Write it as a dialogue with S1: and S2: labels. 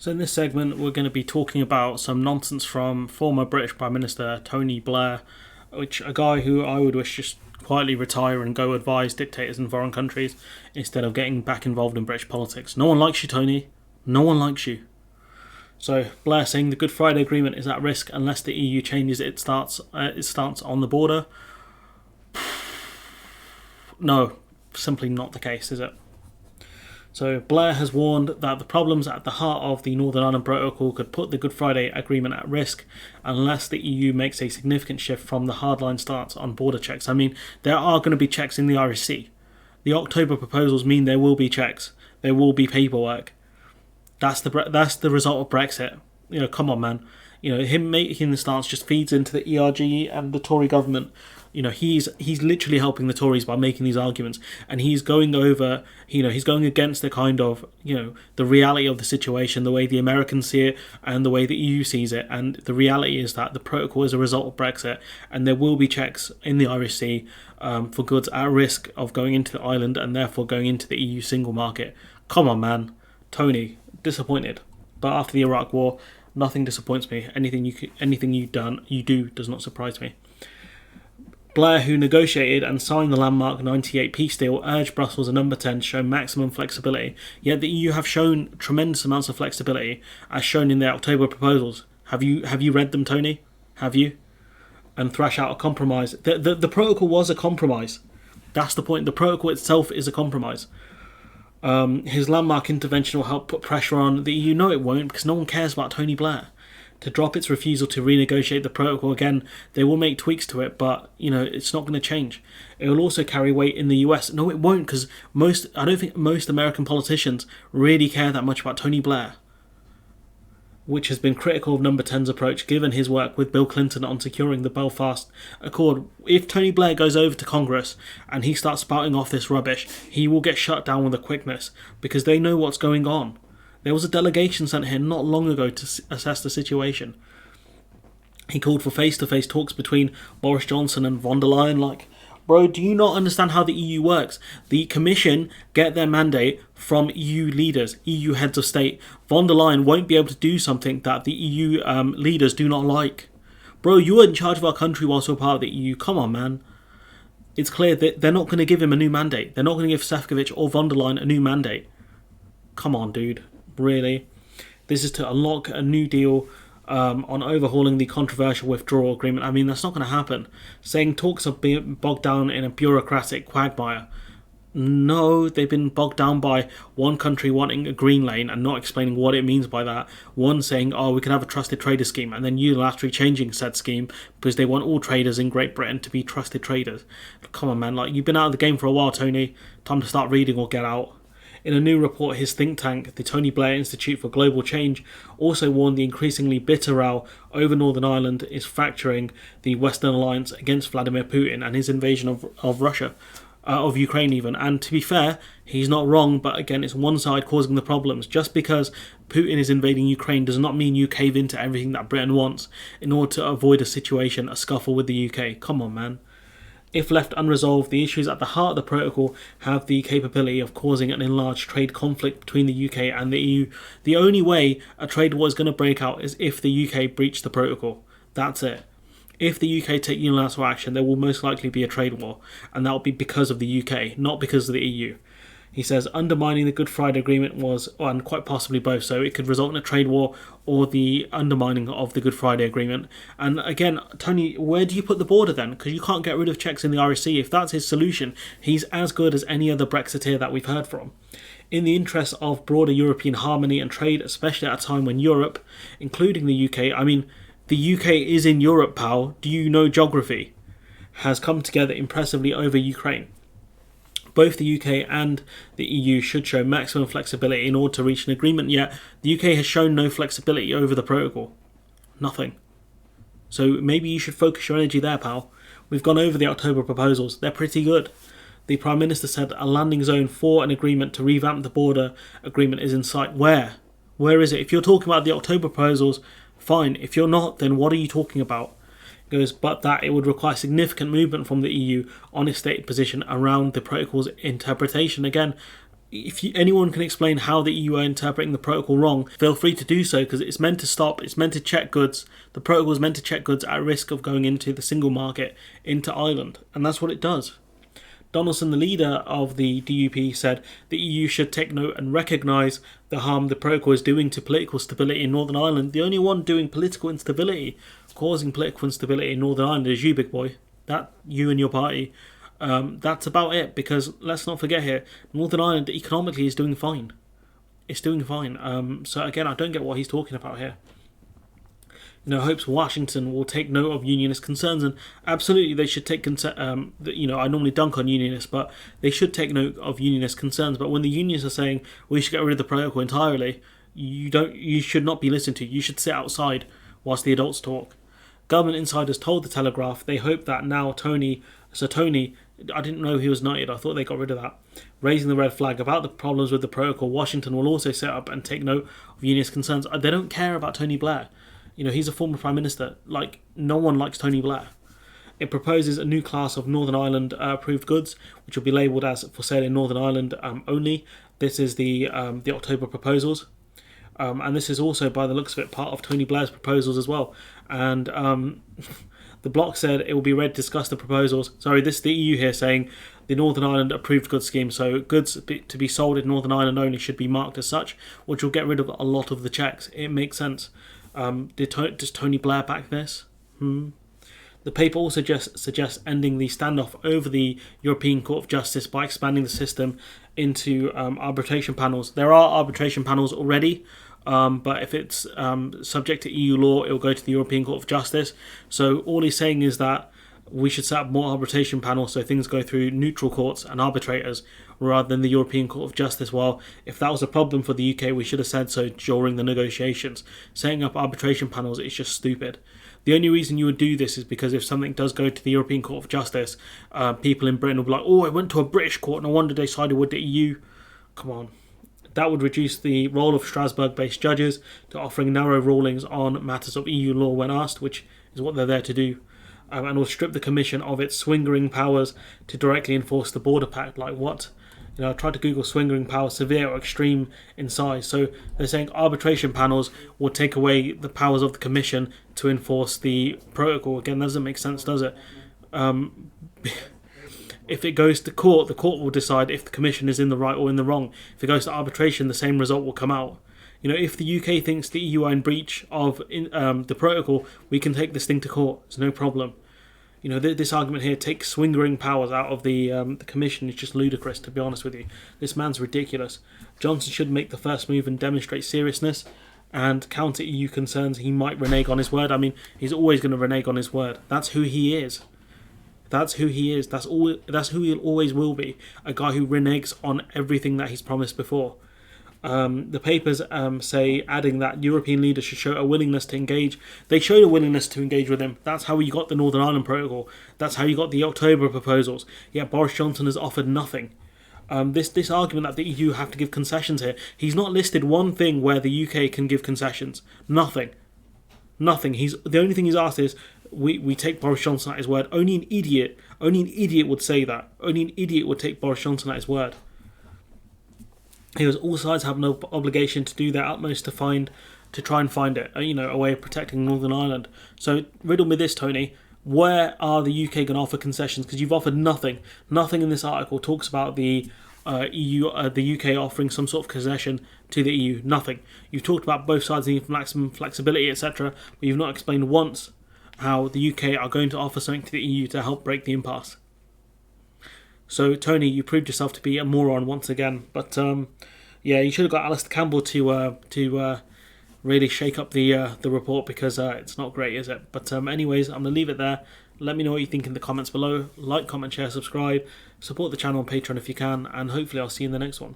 S1: So in this segment, we're going to be talking about some nonsense from former British Prime Minister Tony Blair, which a guy who I would wish just quietly retire and go advise dictators in foreign countries instead of getting back involved in British politics. No one likes you, Tony. No one likes you. So Blair saying the Good Friday Agreement is at risk unless the EU changes its stance on the border. No, simply not the case, is it? So Blair has warned that the problems at the heart of the Northern Ireland Protocol could put the Good Friday Agreement at risk unless the EU makes a significant shift from the hardline stance on border checks. I mean, there are going to be checks in the Irish Sea. The October proposals mean there will be checks. There will be paperwork. That's the result of Brexit. Come on, man. Him making the stance just feeds into the ERG and the Tory government. He's literally helping the Tories by making these arguments, and he's going over, he's going against the kind of, the reality of the situation, the way the Americans see it and the way the EU sees it. And the reality is that the protocol is a result of Brexit, and there will be checks in the Irish Sea for goods at risk of going into the island and therefore going into the EU single market. Come on, man. Tony, disappointed. But after the Iraq War, nothing disappoints me. Anything you do does not surprise me. Blair, who negotiated and signed the landmark 98 peace deal, urged Brussels and Number 10 to show maximum flexibility, yet the EU have shown tremendous amounts of flexibility, as shown in their October proposals. Have you read them, Tony? Have you? And thrash out a compromise. The protocol was a compromise. That's the point. The protocol itself is a compromise. His landmark intervention will help put pressure on the EU. No, it won't, because no one cares about Tony Blair. To drop its refusal to renegotiate the protocol again, they will make tweaks to it, but it's not going to change. It will also carry weight in the US. No, it won't, because I don't think most American politicians really care that much about Tony Blair, which has been critical of Number 10's approach given his work with Bill Clinton on securing the Belfast Accord. If Tony Blair goes over to Congress and he starts spouting off this rubbish, he will get shut down with a quickness, because they know what's going on. There was a delegation sent here not long ago to assess the situation. He called for face-to-face talks between Boris Johnson and von der Leyen. Bro, do you not understand how the EU works? The Commission get their mandate from EU leaders, EU heads of state. Von der Leyen won't be able to do something that the EU leaders do not like. Bro, you are in charge of our country whilst we're part of the EU. Come on, man. It's clear that they're not going to give him a new mandate. They're not going to give Šefčovič or von der Leyen a new mandate. Come on, dude. Really? This is to unlock a new deal on overhauling the controversial withdrawal agreement. I mean, that's not going to happen. Saying talks are being bogged down in a bureaucratic quagmire. No, they've been bogged down by one country wanting a green lane and not explaining what it means by that. One saying, we can have a trusted trader scheme, and then unilaterally changing said scheme because they want all traders in Great Britain to be trusted traders. Come on, man. You've been out of the game for a while, Tony. Time to start reading or get out. In a new report, his think tank, the Tony Blair Institute for Global Change, also warned the increasingly bitter row over Northern Ireland is fracturing the Western alliance against Vladimir Putin and his invasion of Russia, of Ukraine even. And to be fair, he's not wrong, but again, it's one side causing the problems. Just because Putin is invading Ukraine does not mean you cave into everything that Britain wants in order to avoid a scuffle with the UK. Come on, man. If left unresolved, the issues at the heart of the protocol have the capability of causing an enlarged trade conflict between the UK and the EU. The only way a trade war is going to break out is if the UK breach the protocol. That's it. If the UK take unilateral action, there will most likely be a trade war, and that will be because of the UK, not because of the EU. He says undermining the Good Friday Agreement was, and quite possibly both, so it could result in a trade war or the undermining of the Good Friday Agreement. And again, Tony, where do you put the border then? Because you can't get rid of checks in the Irish Sea. If that's his solution, he's as good as any other Brexiteer that we've heard from. In the interest of broader European harmony and trade, especially at a time when Europe, including the UK, the UK is in Europe, pal. Do you know geography? Has come together impressively over Ukraine. Both the UK and the EU should show maximum flexibility in order to reach an agreement, yet the UK has shown no flexibility over the protocol. Nothing. So maybe you should focus your energy there, pal. We've gone over the October proposals. They're pretty good. The Prime Minister said a landing zone for an agreement to revamp the border agreement is in sight. Where? Where is it? If you're talking about the October proposals, fine. If you're not, then what are you talking about? Goes, but that it would require significant movement from the EU on its stated position around the protocol's interpretation. Again, if anyone can explain how the EU are interpreting the protocol wrong, feel free to do so, because it's meant to stop, it's meant to check goods. The protocol is meant to check goods at risk of going into the single market, into Ireland, and that's what it does. Donaldson, the leader of the DUP, said the EU should take note and recognise the harm the protocol is doing to political stability in Northern Ireland. The only one doing political instability, causing political instability in Northern Ireland, is you, big boy. That, you and your party. That's about it, because let's not forget here, Northern Ireland economically is doing fine. It's doing fine. So again, I don't get what he's talking about here. Hopes Washington will take note of unionist concerns, and absolutely they should take I normally dunk on unionists, but they should take note of unionist concerns. But when the unions are saying we should get rid of the protocol entirely, you should not be listened to. You should sit outside whilst the adults talk. Government insiders told the Telegraph they hope that now Tony, I didn't know he was knighted, I thought they got rid of that, raising the red flag about the problems with the protocol, Washington will also set up and take note of unionist concerns. They don't care about Tony Blair. He's a former Prime Minister. No one likes Tony Blair. It proposes a new class of Northern Ireland approved goods, which will be labelled as for sale in Northern Ireland only. This is the October proposals. And this is also, by the looks of it, part of Tony Blair's proposals as well. And the bloc said it will be read, discuss the proposals. Sorry, this is the EU here saying the Northern Ireland approved goods scheme. So goods to be sold in Northern Ireland only should be marked as such, which will get rid of a lot of the checks. It makes sense. Does Tony Blair back this? The paper also suggests ending the standoff over the European Court of Justice by expanding the system into arbitration panels. There are arbitration panels already, but if it's subject to EU law, it will go to the European Court of Justice. So all he's saying is that we should set up more arbitration panels so things go through neutral courts and arbitrators rather than the European Court of Justice. Well, if that was a problem for the UK, we should have said so during the negotiations. Setting up arbitration panels is just stupid. The only reason you would do this is because if something does go to the European Court of Justice, people in Britain will be like, oh, it went to a British court, no wonder they sided with the EU. Come on. That would reduce the role of Strasbourg-based judges to offering narrow rulings on matters of EU law when asked, which is what they're there to do. And will strip the Commission of its swingering powers to directly enforce the Border Pact. Like what? I tried to Google swingering power, severe or extreme in size. So they're saying arbitration panels will take away the powers of the Commission to enforce the protocol. Again, that doesn't make sense, does it? If it goes to court, the court will decide if the Commission is in the right or in the wrong. If it goes to arbitration, the same result will come out. If the UK thinks the EU are in breach of the protocol, we can take this thing to court. It's no problem. This argument here takes swingering powers out of the Commission is just ludicrous, to be honest with you. This man's ridiculous. Johnson should make the first move and demonstrate seriousness and counter EU concerns. He might renege on his word. I mean, he's always going to renege on his word. That's who he is. That's who he is. That's who he always will be. A guy who reneges on everything that he's promised before. The papers say, adding that European leaders should show a willingness to engage. They showed a willingness to engage with him. That's how you got the Northern Ireland Protocol. That's how you got the October proposals. Yet Boris Johnson has offered nothing. This argument that the EU have to give concessions here, he's not listed one thing where the UK can give concessions. Nothing. The only thing he's asked is, we take Boris Johnson at his word. Only an idiot would say that. Only an idiot would take Boris Johnson at his word. He goes, all sides have no obligation to do their utmost to try and find it, a way of protecting Northern Ireland. So riddle me this, Tony. Where are the UK going to offer concessions? Because you've offered nothing. Nothing in this article talks about the the UK offering some sort of concession to the EU. Nothing. You've talked about both sides needing maximum flexibility, etc., but you've not explained once how the UK are going to offer something to the EU to help break the impasse. So, Tony, you proved yourself to be a moron once again. But, you should have got Alistair Campbell to really shake up the report, because it's not great, is it? But anyways, I'm going to leave it there. Let me know what you think in the comments below. Like, comment, share, subscribe. Support the channel on Patreon if you can. And hopefully I'll see you in the next one.